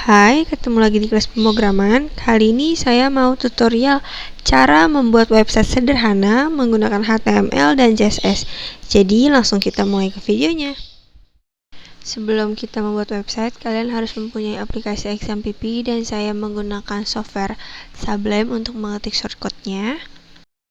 Hai, ketemu lagi di kelas pemrograman. Kali ini saya mau tutorial cara membuat website sederhana menggunakan HTML dan CSS. Jadi langsung kita mulai ke videonya. Sebelum kita membuat website, kalian harus mempunyai aplikasi XAMPP dan saya menggunakan software Sublime untuk mengetik shortcut-nya.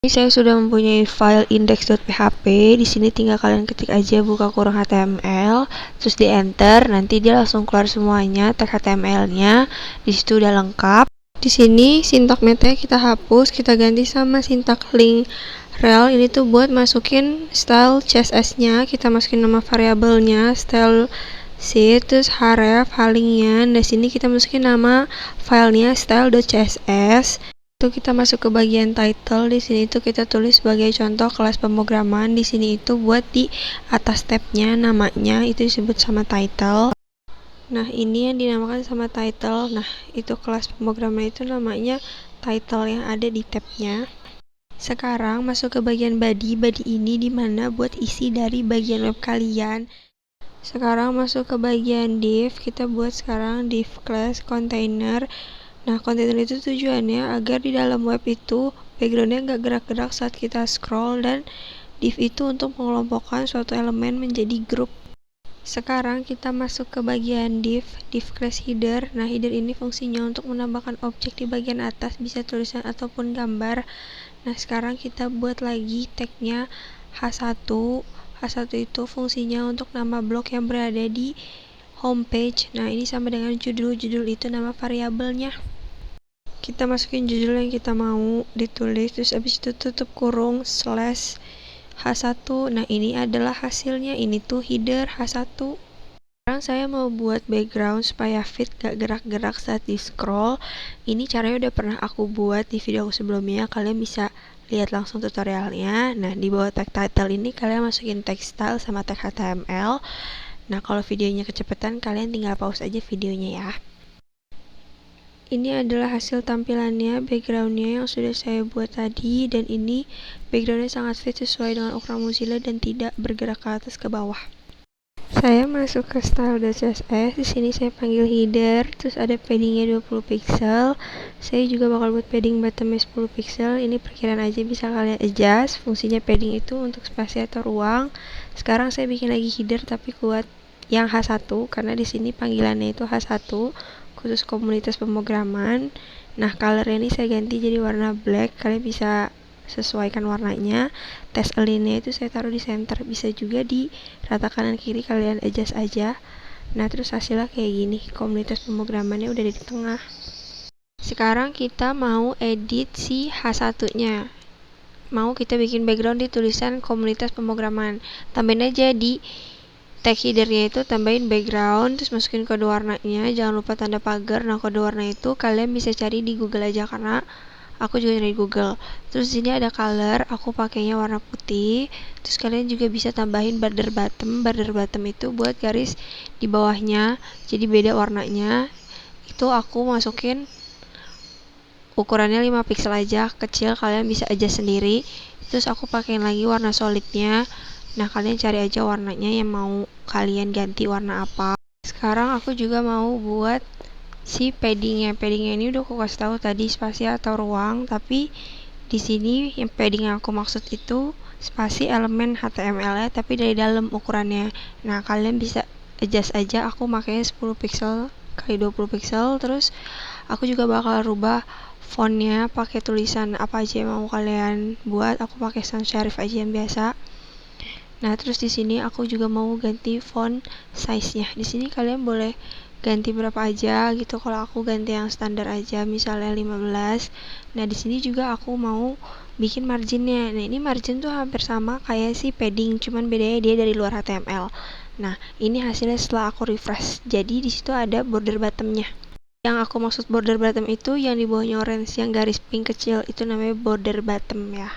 Ini saya sudah mempunyai file index.php. Di sini tinggal kalian ketik aja buka kurung HTML, terus di enter, nanti dia langsung keluar semuanya tag HTML-nya. Di situ udah lengkap. Di sini sintak meta kita hapus, kita ganti sama sintak link rel. Ini tuh buat masukin style CSS-nya, kita masukin nama variabelnya, style sheet, terus href, linknya. Di sini kita masukin nama filenya style.css. Itu kita masuk ke bagian title. Di sini itu kita tulis sebagai contoh kelas pemrograman. Di sini itu buat di atas tabnya namanya itu disebut sama title. Nah, ini yang dinamakan sama title. Nah, itu kelas pemrograman itu namanya title yang ada di tabnya. Sekarang masuk ke bagian body. Body ini dimana buat isi dari bagian web kalian. Sekarang masuk ke bagian div. Kita buat sekarang div class container. Nah, kontainer itu tujuannya agar di dalam web itu backgroundnya nggak gerak-gerak saat kita scroll, dan div itu untuk mengelompokkan suatu elemen menjadi grup. Sekarang kita masuk ke bagian div class header. Nah, header ini fungsinya untuk menambahkan objek di bagian atas, bisa tulisan ataupun gambar. Nah, sekarang kita buat lagi tagnya h1. H1 itu fungsinya untuk nama blok yang berada di homepage. Nah, ini sama dengan judul itu nama variabelnya. Kita masukin judul yang kita mau ditulis, terus abis itu tutup kurung slash h1. Nah, ini adalah hasilnya, ini tuh header h1. Sekarang saya mau buat background supaya fit gak gerak-gerak saat di scroll. Ini caranya udah pernah aku buat di video sebelumnya, kalian bisa lihat langsung tutorialnya. Nah, di bawah tag title ini kalian masukin tag style sama tag HTML. Nah, kalau videonya kecepatan kalian tinggal pause aja videonya ya. Ini adalah hasil tampilannya, backgroundnya yang sudah saya buat tadi, dan ini backgroundnya sangat fit sesuai dengan ukuran Mozilla dan tidak bergerak ke atas ke bawah. Saya masuk ke style.css. Di sini saya panggil header, terus ada paddingnya 20 pixel. Saya juga bakal buat padding bottomnya 10 pixel. Ini perkiraan aja, bisa kalian adjust. Fungsinya padding itu untuk spasi atau ruang. Sekarang saya bikin lagi header tapi kuat yang h1 karena di sini panggilannya itu h1 khusus komunitas pemrograman. Nah, colornya ini saya ganti jadi warna black. Kalian bisa sesuaikan warnanya. Test align-nya itu saya taruh di center, bisa juga di rata kanan kiri, kalian adjust aja. Nah, terus hasilnya kayak gini, komunitas pemrogramannya udah di tengah. Sekarang kita mau edit si h1-nya. Mau kita bikin background di tulisan komunitas pemrograman. Tambahin aja di tag headernya itu, tambahin background, terus masukin kode warnanya, jangan lupa tanda pagar. Nah, kode warna itu kalian bisa cari di Google aja karena aku juga nyari di Google. Terus di sini ada color, aku pakainya warna putih. Terus kalian juga bisa tambahin border bottom. Border bottom itu buat garis di bawahnya, jadi beda warnanya. Itu aku masukin ukurannya 5 pixel aja, kecil, kalian bisa aja sendiri. Terus aku pakein lagi warna solidnya. Nah, kalian cari aja warnanya yang mau kalian ganti warna apa. Sekarang aku juga mau buat si paddingnya. Paddingnya ini udah aku kasih tahu tadi spasi atau ruang, tapi di sini yang padding yang aku maksud itu spasi elemen HTML-nya tapi dari dalam ukurannya. Nah, kalian bisa adjust aja. Aku makanya 10 pixel kali 20 pixel. Terus aku juga bakal rubah fontnya pakai tulisan apa aja yang mau kalian buat. Aku pakai sans serif aja yang biasa. Nah, terus di sini aku juga mau ganti font size-nya. Di sini kalian boleh ganti berapa aja gitu. Kalau aku ganti yang standar aja, misalnya 15. Nah, di sini juga aku mau bikin marginnya. Nah, ini margin tuh hampir sama kayak si padding, cuman bedanya dia dari luar HTML. Nah, ini hasilnya setelah aku refresh. Jadi di situ ada border bottomnya. Yang aku maksud border bottom itu yang di bawahnya orange, yang garis pink kecil, itu namanya border bottom ya.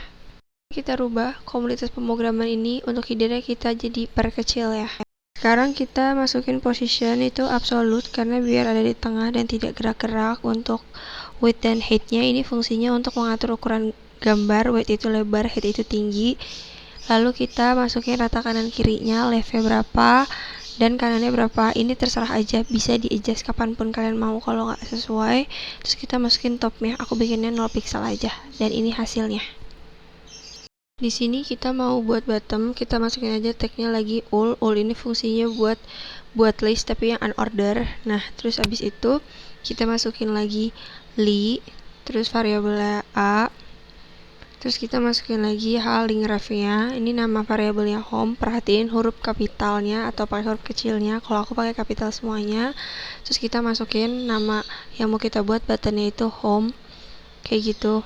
Kita rubah komunitas pemrograman ini untuk headernya kita jadi perkecil ya. Sekarang kita masukin position itu absolute karena biar ada di tengah dan tidak gerak-gerak. Untuk width dan height-nya ini fungsinya untuk mengatur ukuran gambar. Width itu lebar, height itu tinggi. Lalu kita masukin rata kanan kirinya, leftnya berapa. dan kanannya berapa, ini terserah aja, bisa di adjust kapanpun kalian mau. Kalau nggak sesuai, terus kita masukin topnya, aku bikinnya 0 pixel aja, dan ini hasilnya. Di sini kita mau buat bottom, kita masukin aja tagnya lagi ul ini fungsinya buat list tapi yang unorder. Nah, terus abis itu kita masukin lagi li, terus variabel a, terus kita masukin lagi link refnya. Ini nama variabelnya home, perhatiin huruf kapitalnya atau pakai huruf kecilnya. Kalau aku pakai kapital semuanya. Terus kita masukin nama yang mau kita buat buttonnya itu home, kayak gitu.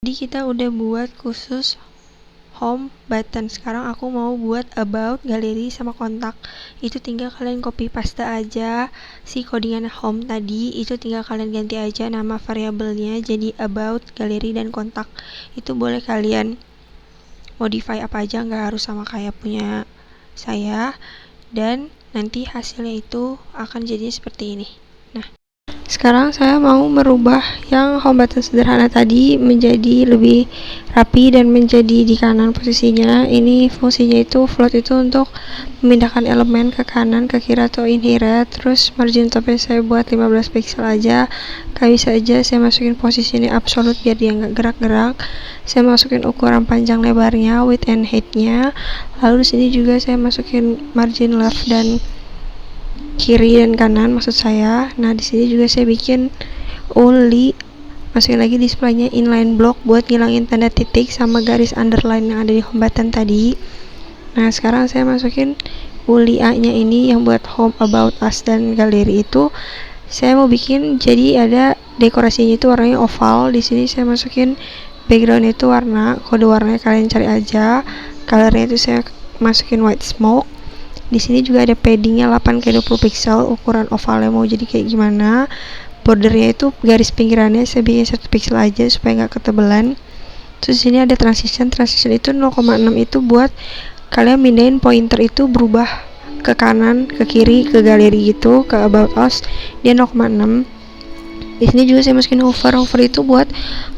Jadi kita udah buat khusus home button. Sekarang aku mau buat about, galeri, sama kontak. Itu tinggal kalian copy paste aja si codingan home tadi, itu tinggal kalian ganti aja nama variabelnya jadi about, galeri, dan kontak. Itu boleh kalian modify apa aja, nggak harus sama kayak punya saya, dan nanti hasilnya itu akan jadi seperti ini. Nah, sekarang saya mau merubah yang home button sederhana tadi menjadi lebih rapi dan menjadi di kanan posisinya. Ini fungsinya itu float, itu untuk memindahkan elemen ke kanan, ke kiri, atau inherit. Terus margin topnya saya buat 15 pixel aja. Kayak bisa aja saya masukin posisi ini absolute biar dia nggak gerak-gerak. Saya masukin ukuran panjang lebarnya, width and height-nya. Lalu di sini juga saya masukin margin left dan kiri dan kanan maksud saya. Nah, di sini juga saya bikin only, masukin lagi displaynya inline block buat ngilangin tanda titik sama garis underline yang ada di home button tadi. Nah, sekarang saya masukin uli A-nya ini yang buat home, about, us, dan galeri itu. Saya mau bikin jadi ada dekorasinya itu warnanya oval. Di sini saya masukin background itu warna, kode warnanya kalian cari aja. Colornya itu saya masukin white smoke. Di sini juga ada paddingnya 8x20 pixel, ukuran ovalnya mau jadi kayak gimana. Bordernya itu garis pinggirannya saya bikin 1 pixel aja supaya nggak ketebelan. Terus di sini ada transition itu 0,6, itu buat kalian mindahin pointer itu berubah ke kanan, ke kiri, ke galeri gitu, ke about us, dia 0,6. Di sini juga saya masukin hover itu buat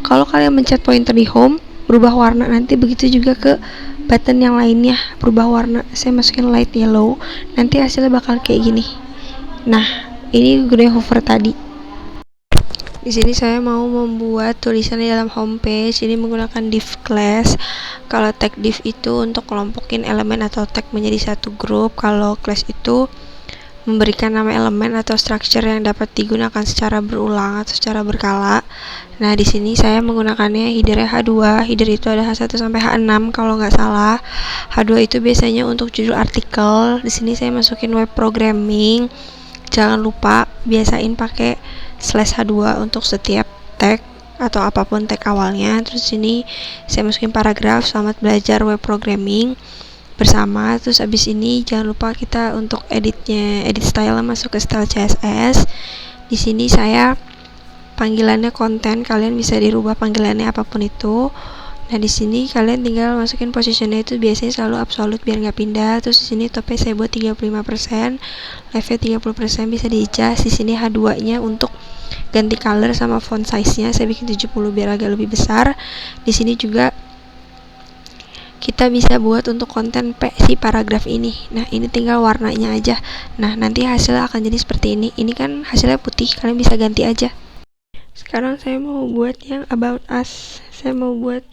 kalau kalian mencet pointer di home berubah warna, nanti begitu juga ke button yang lainnya berubah warna. Saya masukin light yellow, nanti hasilnya bakal kayak gini. Nah, ini gue hover tadi. Di sini saya mau membuat tulisan di dalam homepage. Ini menggunakan div class. Kalau tag div itu untuk kelompokin elemen atau tag menjadi satu grup. Kalau class itu memberikan nama elemen atau structure yang dapat digunakan secara berulang atau secara berkala. Nah, di sini saya menggunakannya headernya H2. Header itu ada H1 sampai H6 kalau nggak salah. H2 itu biasanya untuk judul artikel. Di sini saya masukin web programming. Jangan lupa biasain pakai /H2 untuk setiap tag atau apapun tag awalnya. Terus sini saya masukin paragraf selamat belajar web programming bersama. Terus abis ini jangan lupa kita untuk edit style masuk ke style CSS. Di sini saya panggilannya konten, kalian bisa dirubah panggilannya apapun itu. Nah, di sini kalian tinggal masukin positionnya itu biasanya selalu absolute biar nggak pindah. Terus di sini topnya saya buat 35%, left-nya 30%, bisa di adjust. Di sini H2-nya untuk ganti color sama font size-nya saya bikin 70 biar agak lebih besar. Di sini juga kita bisa buat untuk konten si paragraf ini. Nah, ini tinggal warnanya aja. Nah, nanti hasilnya akan jadi seperti ini. Ini kan hasilnya putih, kalian bisa ganti aja. Sekarang saya mau buat yang about us. Saya mau buat,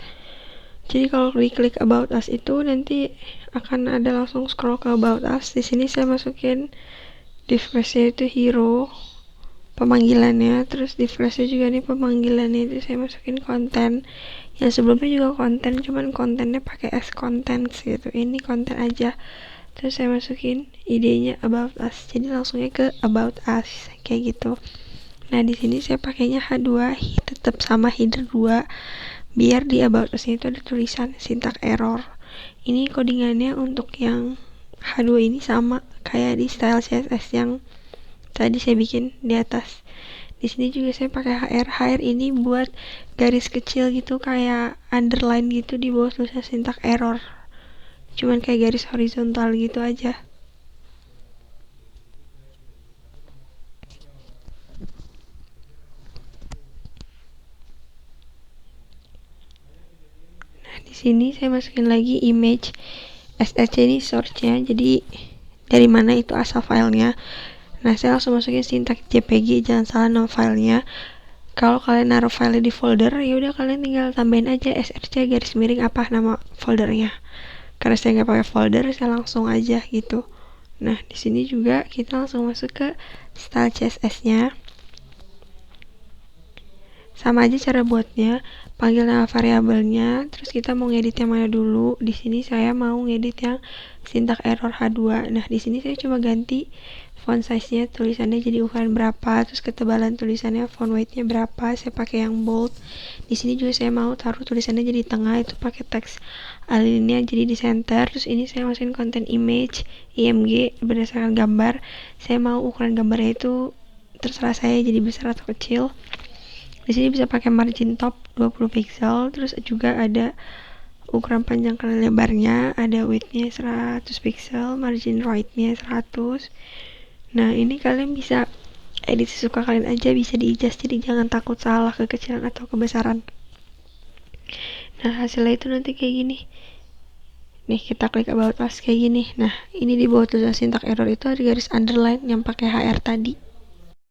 jadi kalau diklik about us itu nanti akan ada langsung scroll ke about us. Di sini saya masukin div class-nya itu hero, pemanggilannya. Terus di flashnya juga nih pemanggilannya itu saya masukin konten. Yang sebelumnya juga konten, cuman kontennya pakai as contents gitu. Ini konten aja. Terus saya masukin idenya about us, jadi langsungnya ke about us kayak gitu. Nah, di sini saya pakainya H2, tetap sama header 2 biar di about us itu ada tulisan syntax error. Ini codingannya untuk yang H2 ini sama kayak di style CSS yang tadi saya bikin di atas. Di sini juga saya pakai HR. HR ini buat garis kecil gitu kayak underline gitu di bawah tulisan syntax error. Cuman kayak garis horizontal gitu aja. Nah, di sini saya masukin lagi image SSC ini source-nya. Jadi dari mana itu asal filenya. Nah, saya langsung masukin sintak JPG, jangan salah nama filenya. Kalau kalian naruh file di folder, ya udah kalian tinggal tambahin aja src garis miring apa nama foldernya. Karena saya nggak pakai folder, saya langsung aja gitu. Nah, di sini juga kita langsung masuk ke style CSS-nya. Sama aja cara buatnya, panggil nama variabelnya, terus kita mau ngedit yang mana dulu. Di sini saya mau ngedit yang sintak error H2. Nah, di sini saya cuma ganti font size-nya, tulisannya jadi ukuran berapa, terus ketebalan tulisannya, font weight-nya berapa, saya pakai yang bold. Di sini juga saya mau taruh tulisannya jadi tengah, itu pakai teks alinea jadi di center. Terus ini saya masukin content image img berdasarkan gambar. Saya mau ukuran gambarnya itu terserah saya jadi besar atau kecil. Di sini bisa pakai margin top 20 pixel, terus juga ada ukuran panjang kali lebarnya, ada width-nya 100 pixel, margin right-nya 100. Nah, ini kalian bisa edit sesuka kalian aja, bisa di-adjust, jadi jangan takut salah kekecilan atau kebesaran. Nah, hasilnya itu nanti kayak gini. Nih, kita klik about us kayak gini. Nah, ini di bawah tulisan sintak error itu ada garis underline yang pakai HR tadi.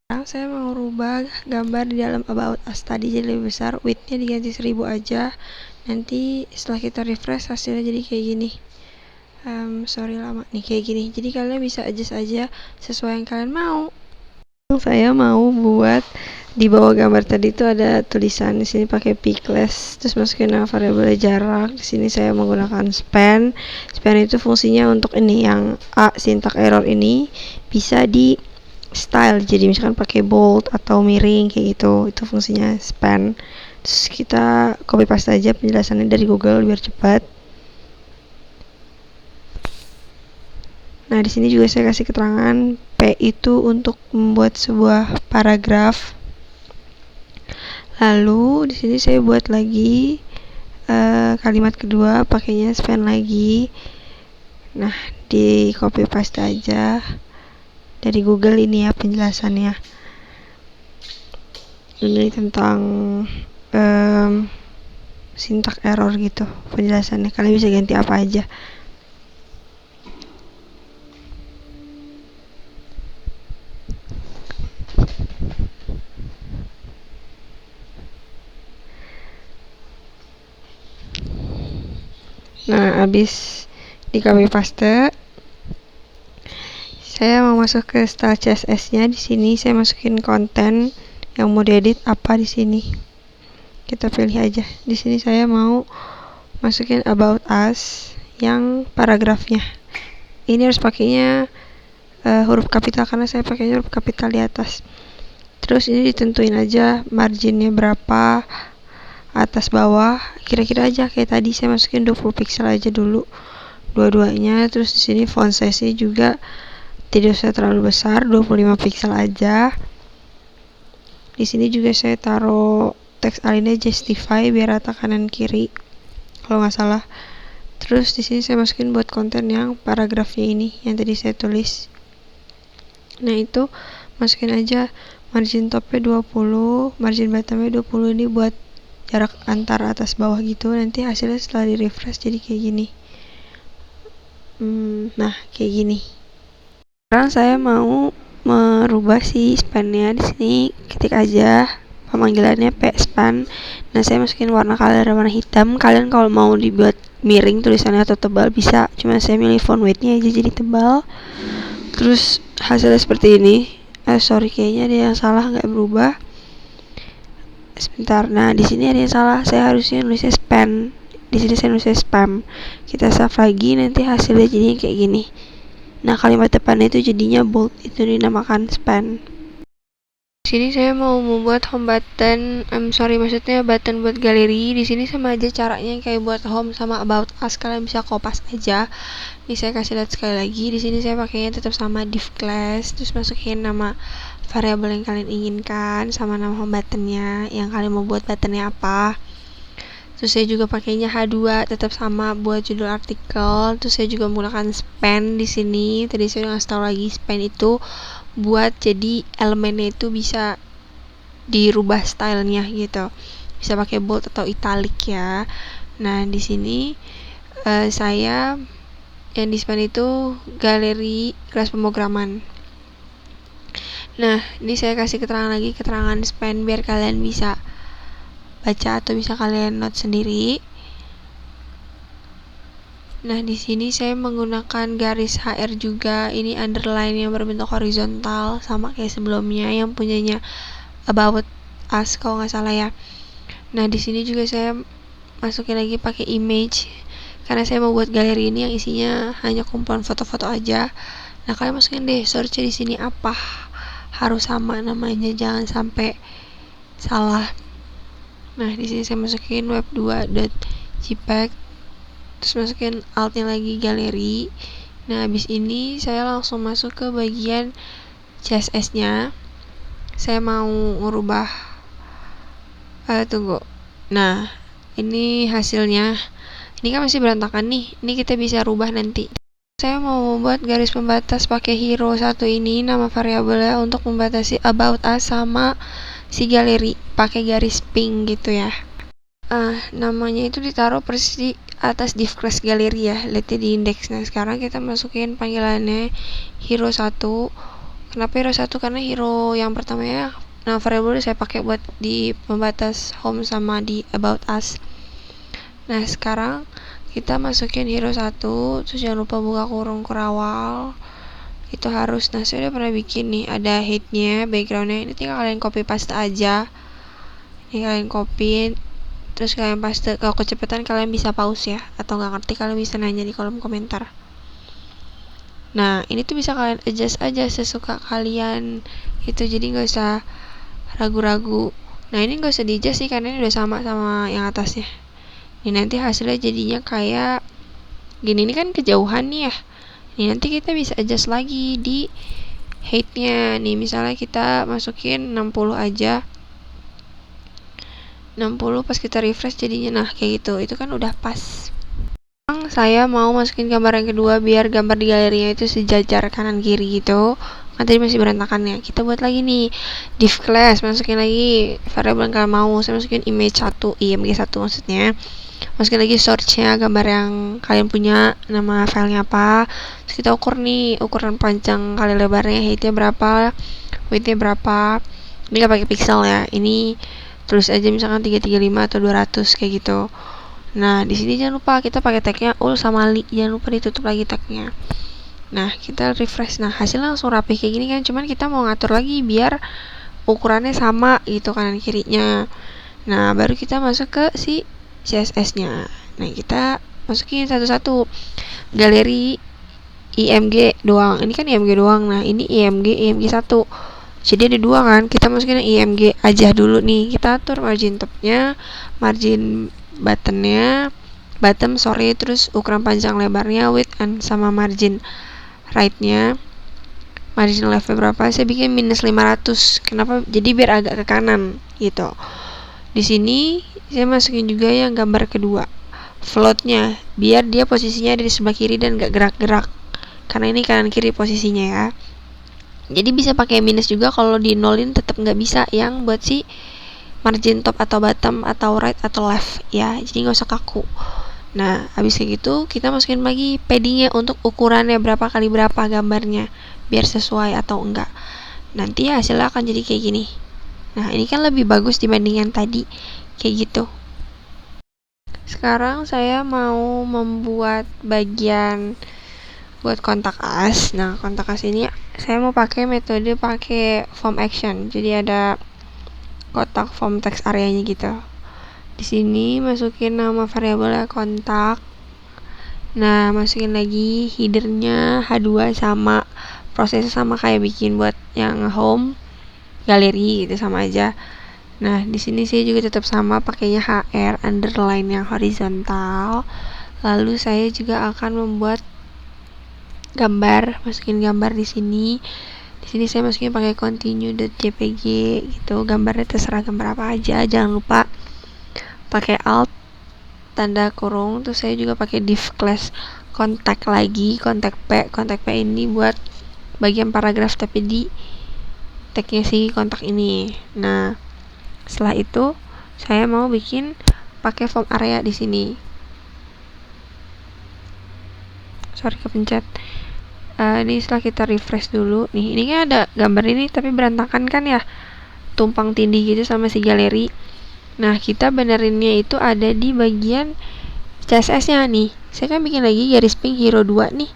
Sekarang saya mau rubah gambar di dalam about us tadi jadi lebih besar, width-nya diganti 1000 aja. Nanti setelah kita refresh hasilnya jadi kayak gini. Sorry lama nih, kayak gini. Jadi kalian bisa adjust aja sesuai yang kalian mau. Saya mau buat di bawah gambar tadi itu ada tulisan, di sini pakai pickless, terus masukin nama variabel jarak. Di sini saya menggunakan span. Span itu fungsinya untuk ini yang A sintak error ini bisa di style, jadi misalkan pakai bold atau miring kayak gitu, itu fungsinya span. Terus kita copy paste aja penjelasannya dari Google biar cepat. Nah, di sini juga saya kasih keterangan P itu untuk membuat sebuah paragraf. Lalu di sini saya buat lagi kalimat kedua pakainya span lagi. Nah, di copy paste aja dari Google ini ya penjelasannya. Ini tentang sintak error gitu penjelasannya. Kalian bisa ganti apa aja. Nah, habis di copy paste, saya mau masuk ke style CSS-nya. Di sini saya masukin konten yang mau diedit apa di sini. Kita pilih aja. Di sini saya mau masukin about us yang paragrafnya. Ini harus pakainya huruf kapital karena saya pakainya huruf kapital di atas. Terus ini ditentuin aja marginnya berapa, atas bawah, kira-kira aja kayak tadi saya masukin 20 pixel aja dulu dua-duanya. Terus di sini font size-nya juga tidak usah terlalu besar, 25 pixel aja. Di sini juga saya taruh teks alinea justify biar rata kanan kiri kalau nggak salah. Terus di sini saya masukin buat konten yang paragrafnya ini yang tadi saya tulis. Nah, itu masukin aja margin topnya 20, margin bottomnya 20, ini buat jarak antar atas bawah gitu. Nanti hasilnya setelah di refresh jadi kayak gini. Nah, kayak gini. Sekarang saya mau merubah si span-nya. Di sini ketik aja pemanggilannya pspan. Nah, saya masukin warna color warna hitam. Kalian kalau mau dibuat miring tulisannya atau tebal bisa, cuma saya milih font weight-nya aja jadi tebal. Terus hasilnya seperti ini. Sorry kayaknya ada yang salah, nggak berubah. Sebentar. Nah, di sini ada yang salah. Saya harusnya nulisnya span. Di sini saya nulisnya spam. Kita save lagi, nanti hasilnya jadinya kayak gini. Nah, kalimat depannya itu jadinya bold, itu dinamakan span. Di sini saya mau membuat home button, maksudnya button buat galeri. Di sini sama aja caranya kayak buat home sama about us, kalian bisa kopas aja. Ini saya kasih lihat sekali lagi. Di sini saya pakainya tetap sama div class, terus masukin nama variabel yang kalian inginkan sama nama home buttonnya yang kalian mau buat buttonnya apa. Terus saya juga pakainya H2 tetap sama buat judul artikel. Terus saya juga menggunakan span di sini. Tadi saya udah ngasih tahu lagi span itu buat jadi elemennya itu bisa dirubah stylenya gitu. Bisa pakai bold atau italic ya. Nah, di sini saya yang di span itu galeri kelas pemrograman. Nah, ini saya kasih keterangan span biar kalian bisa baca atau bisa kalian note sendiri. Nah, di sini saya menggunakan garis HR juga. Ini underline yang berbentuk horizontal sama kayak sebelumnya yang punyanya About Us kalau nggak salah ya. Nah, di sini juga saya masukin lagi pakai image karena saya mau buat galeri ini yang isinya hanya kumpulan foto-foto aja. Nah, kalian masukin deh search di sini apa, harus sama namanya, jangan sampai salah. Nah, di sini saya masukin web2.jpg, terus masukin altnya lagi galeri. Nah, habis ini saya langsung masuk ke bagian CSS-nya. Saya mau ngerubah tunggu. Nah, ini hasilnya. Ini kan masih berantakan nih. Ini kita bisa rubah nanti. Saya mau membuat garis pembatas pakai hero 1 ini, nama variabelnya untuk membatasi about us sama si galeri, pakai garis pink gitu ya. Namanya itu ditaruh persis di atas div class galeri ya, lihat di index. Nah, sekarang kita masukin panggilannya hero 1. Kenapa hero 1? Karena hero yang pertama ya, nah variabel saya pakai buat di pembatas home sama di about us. Nah, sekarang kita masukin hero 1, terus jangan lupa buka kurung kurawal. Itu harus. Nah, saya udah pernah bikin nih, ada headnya, backgroundnya. Ini tinggal kalian copy paste aja. Ini kalian copy, terus kalian paste. Kalau kecepatan kalian bisa pause ya, atau nggak ngerti kalian bisa nanya di kolom komentar. Nah, ini tuh bisa kalian adjust aja sesuka kalian itu, jadi nggak usah ragu-ragu. Nah, ini nggak usah di adjust sih karena ini udah sama yang atasnya. Ini nanti hasilnya jadinya kayak gini. Ini kan kejauhan nih ya. Ini nanti kita bisa adjust lagi di height-nya. Nih misalnya kita masukin 60 aja. 60 pas kita refresh jadinya nah kayak gitu. Itu kan udah pas. Sekarang saya mau masukin gambar yang kedua biar gambar di galerinya itu sejajar kanan kiri gitu. Kan tadi masih berantakan ya. Kita buat lagi nih div class, masukin lagi variabel yang kalian mau. Saya masukin image 1, img 1 maksudnya. Masukin lagi source-nya, gambar yang kalian punya, nama filenya apa. Terus kita ukur nih, ukuran panjang kali lebarnya, height-nya berapa, width-nya berapa. Ini gak pakai pixel ya. Ini tulis aja misalkan 335 atau 200 kayak gitu. Nah, di sini jangan lupa kita pakai tag-nya ul sama li, jangan lupa ditutup lagi tag-nya. Nah, kita refresh. Nah, hasilnya langsung rapi kayak gini kan. Cuman kita mau ngatur lagi biar ukurannya sama gitu kanan kirinya. Nah, baru kita masuk ke si CSS-nya. Nah, kita masukin satu-satu. Galeri IMG doang. Ini kan IMG doang. Nah, ini IMG 1. Jadi ada dua kan. Kita masukin IMG aja dulu nih. Kita atur margin top-nya, margin button-nya, terus ukuran panjang lebarnya, width and sama margin right-nya. Margin left-nya berapa? Saya bikin minus 500. Kenapa? Jadi biar agak ke kanan gitu. Di sini saya masukin juga yang gambar kedua, floatnya, biar dia posisinya ada di sebelah kiri dan gak gerak-gerak, karena ini kanan kiri posisinya ya. Jadi bisa pakai minus juga, kalau di nolin tetap nggak bisa yang buat si margin top atau bottom atau right atau left ya, jadi nggak usah kaku. Nah, habis kayak gitu kita masukin lagi paddingnya untuk ukurannya berapa kali berapa gambarnya biar sesuai atau enggak. Nanti hasilnya akan jadi kayak gini. Nah, ini kan lebih bagus dibanding yang tadi kayak gitu. Sekarang saya mau membuat bagian buat kontak us. Nah, kontak us ini saya mau pakai metode pakai form action. Jadi ada kotak form text areanya gitu. Di sini masukin nama variabelnya kontak. Nah, masukin lagi headernya H2 sama prosesnya sama kayak bikin buat yang home galeri gitu, sama aja. Nah, di sini saya juga tetap sama pakainya HR underline yang horizontal. Lalu saya juga akan membuat gambar, masukin gambar di sini. Di sini saya masukin pakai continue.jpg gitu. Gambarnya terserah gambar apa aja. Jangan lupa pakai alt tanda kurung. Terus saya juga pakai div class kontak lagi, kontak P ini buat bagian paragraf tapi di tagnya si kontak ini. Nah, setelah itu saya mau bikin pakai form area di sini. sorry kepencet. Ini setelah kita refresh dulu nih, ini kan ada gambar ini tapi berantakan kan ya, tumpang tindih gitu sama si galeri. Nah kita benerinnya itu ada di bagian CSS nya nih. Saya kan bikin lagi garis pink hero 2 nih,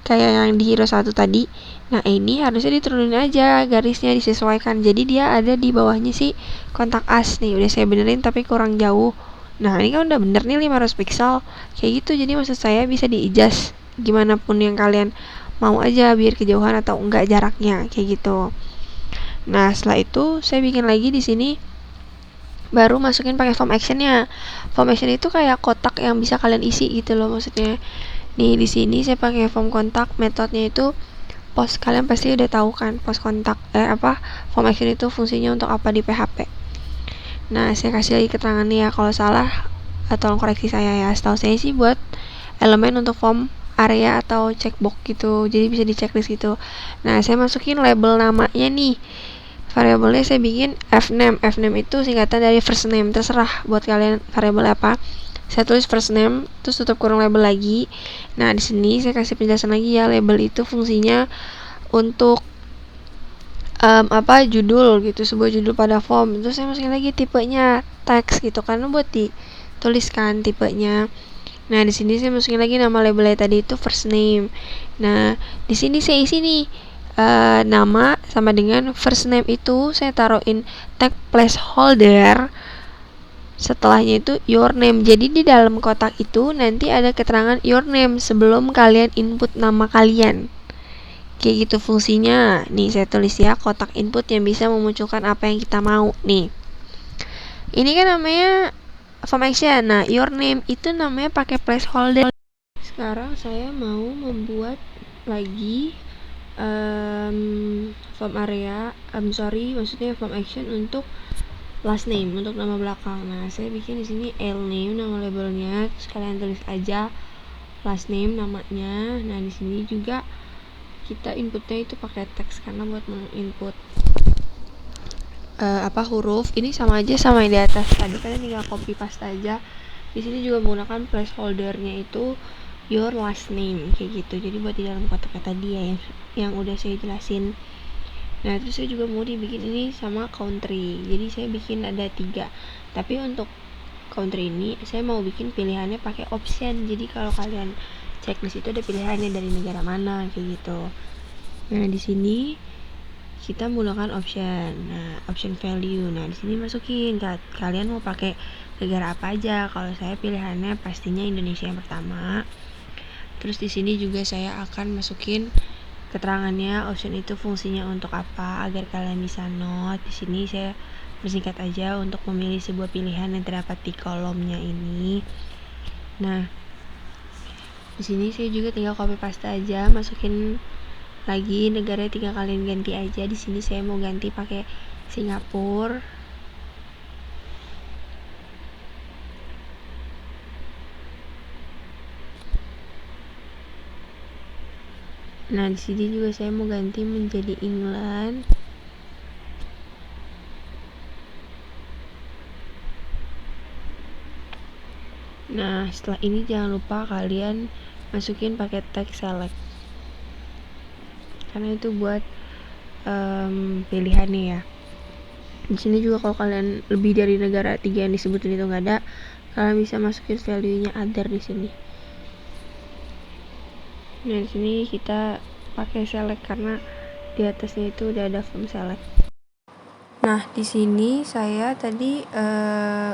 kayak yang di hero 1 tadi. Nah ini harusnya diturunin aja garisnya, disesuaikan, jadi dia ada di bawahnya si kontak as nih. Udah saya benerin tapi kurang jauh. Nah ini kan udah bener nih 500 pixel kayak gitu. Jadi maksud saya bisa di-adjust gimana pun yang kalian mau aja, biar kejauhan atau enggak jaraknya kayak gitu. Nah setelah itu saya bikin lagi di sini, baru masukin pakai form actionnya. Form action itu kayak kotak yang bisa kalian isi gitu loh maksudnya. Nih di sini saya pakai form kontak, metodenya itu post. Kalian pasti udah tahu kan post kontak form action itu fungsinya untuk apa di PHP. Nah saya kasih lagi keterangannya ya, kalau salah tolong koreksi saya ya. Setahu saya sih buat elemen untuk form area atau checkbox gitu, jadi bisa di checklist gitu. Nah saya masukin label namanya nih, variabelnya saya bikin fname. Fname itu singkatan dari first name, terserah buat kalian variabel apa. Saya tulis first name terus tutup kurung label lagi. Nah di sini saya kasih penjelasan lagi ya, label itu fungsinya untuk judul gitu, sebuah judul pada form. Terus saya masukin lagi tipenya teks gitu karena buat dituliskan tipenya. Nah di sini saya masukin lagi nama labelnya tadi itu first name. Nah di sini saya isi nih nama sama dengan first name itu saya taruhin tag placeholder, setelahnya itu your name. Jadi di dalam kotak itu nanti ada keterangan your name sebelum kalian input nama kalian. Kayak gitu fungsinya. Nih saya tulis ya, kotak input yang bisa memunculkan apa yang kita mau nih. Ini kan namanya form action. Nah your name itu namanya pakai placeholder. Sekarang saya mau membuat lagi form area, maksudnya form action untuk last name, untuk nama belakang. Nah saya bikin di sini L name nama labelnya, terus kalian tulis aja last name namanya. Nah di sini juga kita inputnya itu pakai teks karena buat menginput huruf. Ini sama aja sama yang di atas tadi, kalian tinggal copy paste aja. Di sini juga menggunakan placeholdernya itu your last name kayak gitu. Jadi buat di dalam kotak tadi ya yang udah saya jelasin. Nah terus saya juga mau dibikin ini sama country. Jadi saya bikin ada 3. Tapi untuk country ini saya mau bikin pilihannya pakai option. Jadi kalau kalian checklist itu ada pilihannya dari negara mana kayak gitu. Nah di sini kita menggunakan option. Nah option value. Nah di sini masukin kalian mau pakai negara apa aja. Kalau saya pilihannya pastinya Indonesia yang pertama. Terus di sini juga saya akan masukin keterangannya option itu fungsinya untuk apa agar kalian bisa note. Di sini saya bersingkat aja untuk memilih sebuah pilihan yang terdapat di kolomnya ini. Nah di sini saya juga tinggal copy paste aja, masukin lagi negara, tinggal kalian ganti aja. Di sini saya mau ganti pakai Singapura. Nah di sini juga saya mau ganti menjadi England. Nah setelah ini jangan lupa kalian masukin pakai tag select karena itu buat pilihannya ya. Di sini juga kalau kalian lebih dari negara 3 yang disebutin itu nggak ada, kalian bisa masukin value-nya other di sini. Nah di sini kita pakai select karena di atasnya itu udah ada form select. Nah di sini saya tadi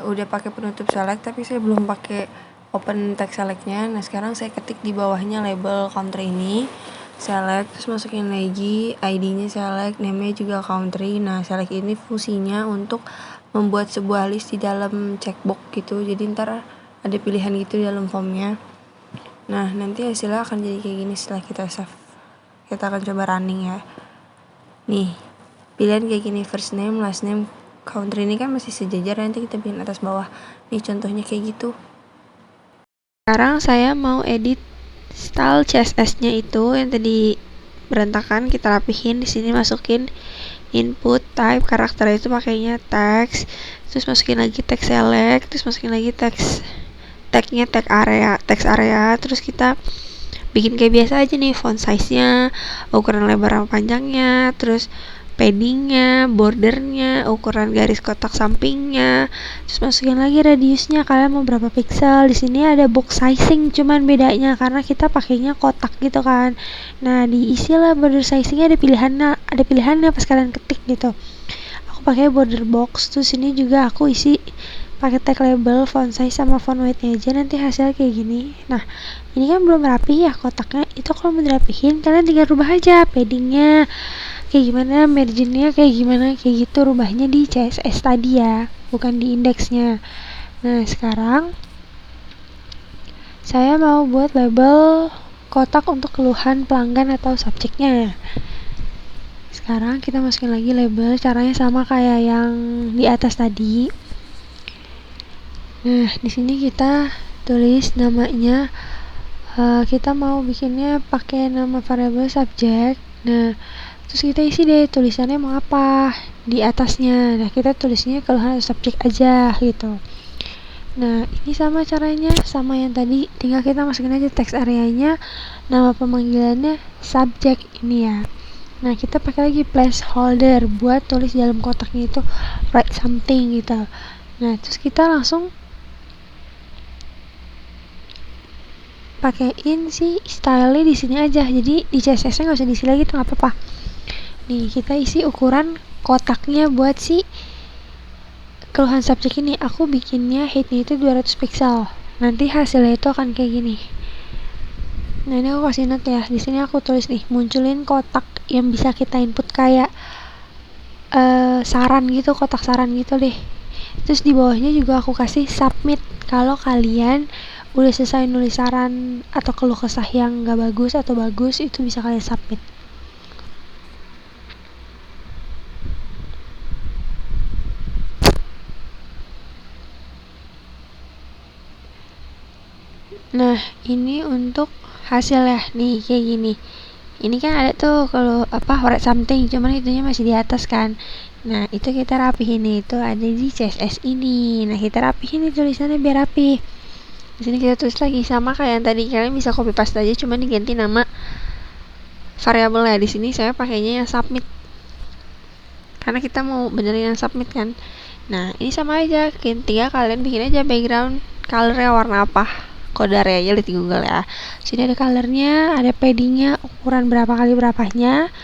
udah pakai penutup select tapi saya belum pakai open text selectnya. Nah sekarang saya ketik di bawahnya label country ini select, terus masukin lagi ID-nya select, name-nya juga country. Nah select ini fungsinya untuk membuat sebuah list di dalam checkbox gitu, jadi ntar ada pilihan gitu di dalam formnya. Nah nanti hasilnya akan jadi kayak gini setelah kita save. Kita akan coba running ya. Nih pilihan kayak gini, first name, last name, country ini kan masih sejajar, nanti kita bikin atas bawah. Nih contohnya kayak gitu. Sekarang saya mau edit style CSS-nya itu yang tadi berantakan, kita rapihin. Di sini masukin input type karakter itu pakainya text, terus masukin lagi text select, terus masukin lagi text tagnya text area, terus kita bikin kayak biasa aja nih, font size-nya, ukuran lebar sama panjangnya, terus paddingnya, bordernya, ukuran garis kotak sampingnya, terus masukin lagi radiusnya, kalian mau berapa pixel. Di sini ada box sizing, cuman bedanya karena kita pakainya kotak gitu kan. Nah, diisilah border sizingnya, ada pilihannya pas kalian ketik gitu. Aku pakai border box. Terus ini juga aku isi pakai tag label, font size sama font weight-nya aja, nanti hasilnya kayak gini. Nah, ini kan belum rapi ya kotaknya. Itu kalau mau dirapihin kalian tinggal rubah aja paddingnya kayak gimana, marginnya kayak gimana, kayak gitu rubahnya di CSS tadi ya, bukan di indeksnya. Nah, sekarang saya mau buat label kotak untuk keluhan pelanggan atau subjeknya. Sekarang kita masukin lagi label, caranya sama kayak yang di atas tadi. Nah, di sini kita tulis namanya, kita mau bikinnya pakai nama variabel subjek. Nah, terus kita isi deh tulisannya mau apa di atasnya. Nah, kita tulisnya keluhan subjek aja gitu. Nah, ini sama caranya, sama yang tadi, tinggal kita masukin aja text areanya, nama pemanggilannya subjek ini ya. Nah, kita pakai lagi placeholder buat tulis dalam kotaknya itu write something gitu. Nah, terus kita langsung pakein si style di sini aja, jadi di CSS nya nggak usah diisi lagi, itu nggak apa-apa. Nih, kita isi ukuran kotaknya buat si keluhan subjek ini. Aku bikinnya height-nya itu 200 pixel. Nanti hasilnya itu akan kayak gini. Nah, ini aku kasih note ya. Di sini aku tulis nih, munculin kotak yang bisa kita input kayak saran gitu, kotak saran gitu deh. Terus di bawahnya juga aku kasih submit. Kalau kalian udah selesai nulis saran atau keluh kesah yang gak bagus atau bagus, itu bisa kalian submit. Nah, ini untuk hasilnya nih kayak gini. Ini kan ada tuh kalau write something, cuman itunya masih di atas kan. Nah, itu kita rapihin, itu ada di CSS ini. Nah, kita rapihin nih tulisannya biar rapi. Di sini kita tulis lagi sama kayak yang tadi, kalian bisa copy paste aja, cuman diganti nama variabelnya. Di sini saya pakainya yang submit, karena kita mau benerin yang submit kan. Nah, ini sama aja, tinggal kalian bikin aja background colornya warna apa, kode area aja, lihat di Google ya. Sini ada colornya, ada paddingnya, ukuran berapa kali berapanya.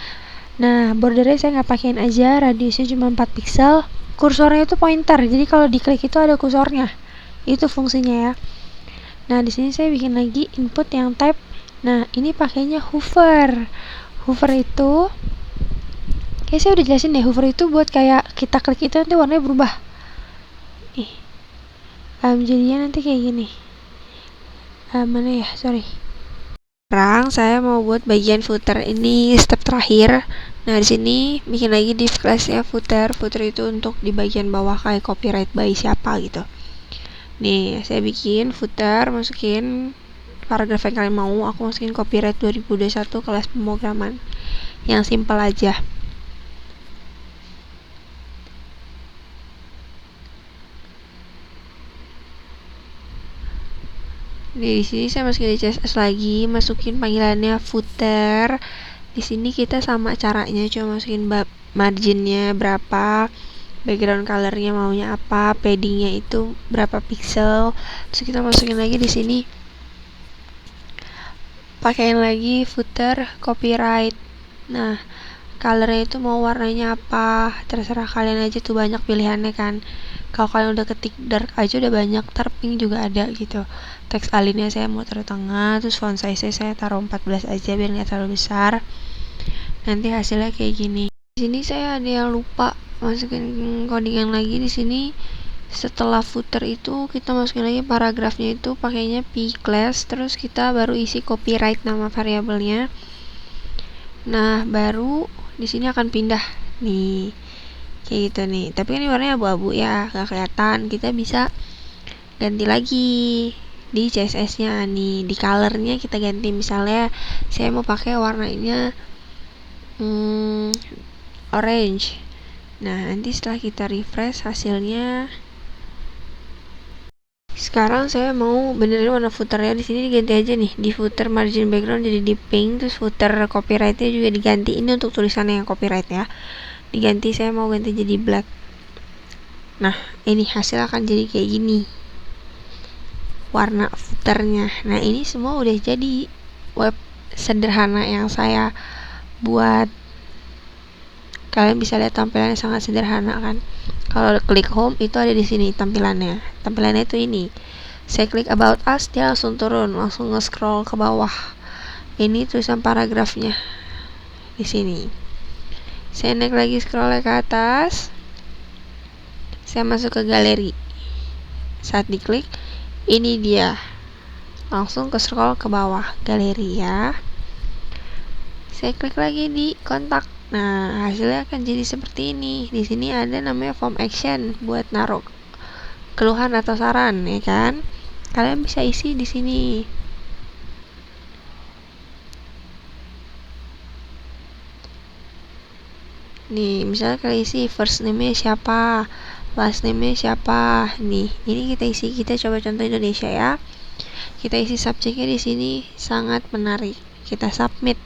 Nah, bordernya saya nggak pakein aja, radiusnya cuma 4 pixel. Kursornya itu pointer, jadi kalau diklik itu ada kursornya, itu fungsinya ya. Nah, di sini saya bikin lagi input yang type. Nah, ini pakainya hover. Hover itu kayak saya udah jelasin deh, hover itu buat kayak kita klik itu nanti warnanya berubah. Nih, jadinya nanti kayak gini. Mana ya, sorry. Sekarang saya mau buat bagian footer, ini step terakhir. Nah, di sini bikin lagi div class-nya footer. Footer itu untuk di bagian bawah kayak copyright by siapa gitu. Nih, saya bikin footer, masukin paragraf yang kalian mau. Aku masukin copyright 2021 kelas pemrograman. Yang simple aja. Di sini saya masukin di CSS lagi, masukin panggilannya footer. Di sini kita sama caranya, cuma masukin marginnya berapa, background colornya maunya apa, paddingnya itu berapa pixel. Terus kita masukin lagi di sini, pakaiin lagi footer copyright. Nah, colornya itu mau warnanya apa, terserah kalian aja tuh, banyak pilihannya kan. Kalau kalian udah ketik dark aja udah banyak, ntar pink juga ada gitu. Teks alinea saya mau taruh tengah, terus font size saya taruh 14 aja biar nggak terlalu besar. Nanti hasilnya kayak gini. Di sini saya ada yang lupa masukin codingan lagi. Di sini setelah footer itu kita masukin lagi paragrafnya, itu pakainya p class, terus kita baru isi copyright nama variabelnya. Nah, baru di sini akan pindah nih kayak gitu nih, tapi ini warnanya abu-abu ya, gak kelihatan. Kita bisa ganti lagi di CSS nya nih, di colornya kita ganti. Misalnya saya mau pakai warnanya orange. Nah, nanti setelah kita refresh hasilnya sekarang saya mau benerin warna footernya. Di sini diganti aja nih, di footer margin background jadi di pink, terus footer copyrightnya juga diganti. Ini untuk tulisannya yang copyright ya, diganti, saya mau ganti jadi black. Nah ini hasil akan jadi kayak gini warna footernya. Nah ini semua udah jadi web sederhana yang saya buat. Kalian bisa lihat tampilannya sangat sederhana kan. Kalau klik home itu ada di sini tampilannya. Tampilannya itu ini. Saya klik about us, dia langsung turun, langsung nge-scroll ke bawah. Ini tulisan paragrafnya di sini. Saya naik lagi scroll ke atas. Saya masuk ke galeri. Saat diklik, ini dia. Langsung ke scroll ke bawah galeri ya. Saya klik lagi di kontak. Nah, hasilnya akan jadi seperti ini. Di sini ada namanya form action buat naruh keluhan atau saran, ya kan? Kalian bisa isi di sini. Nih, misalnya kalian isi first name-nya siapa, last name-nya siapa. Nih, ini kita isi. Kita coba contoh Indonesia ya. Kita isi subjeknya di sini, sangat menarik. Kita submit.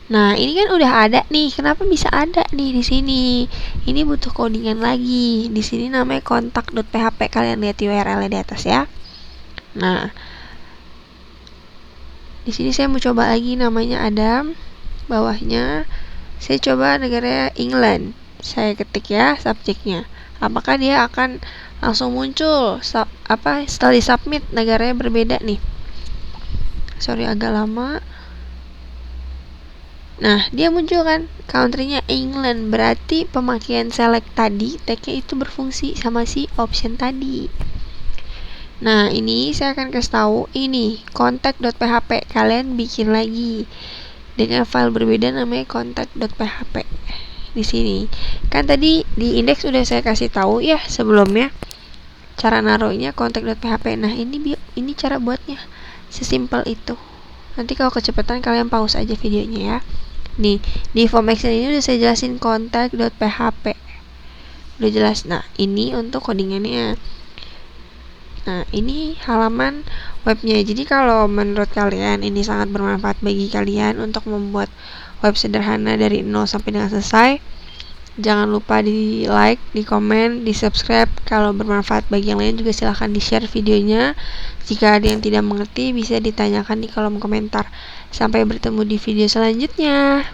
Nah, ini kan udah ada nih. Kenapa bisa ada nih di sini? Ini butuh codingan lagi. Di sini namanya kontak.php. Kalian lihat URL-nya di atas ya. Nah, di sini saya mau coba lagi, namanya Adam. Bawahnya saya coba negara England. Saya ketik ya subjeknya. Apakah dia akan langsung muncul setelah di submit negaranya berbeda nih. Sorry agak lama. Nah, dia muncul kan, country-nya England. Berarti pemakaian select tadi, tag-nya itu berfungsi sama si option tadi. Nah, ini saya akan kasih tahu ini contact.php. Kalian bikin lagi dengan file berbeda namanya contact.php. Di sini. Kan tadi di index udah saya kasih tahu ya sebelumnya cara naruhnya contact.php. Nah, ini cara buatnya. Sesimpel itu. Nanti kalau kecepatan kalian pause aja videonya ya. Nih, di form action ini udah saya jelasin contact.php. Udah jelas. Nah, ini untuk codingannya. Nah, ini halaman webnya. Jadi kalau menurut kalian ini sangat bermanfaat bagi kalian untuk membuat web sederhana dari 0 sampai dengan selesai, jangan lupa di like, di komen, di subscribe. Kalau bermanfaat bagi yang lain juga silahkan di share videonya. Jika ada yang tidak mengerti bisa ditanyakan di kolom komentar. Sampai bertemu di video selanjutnya.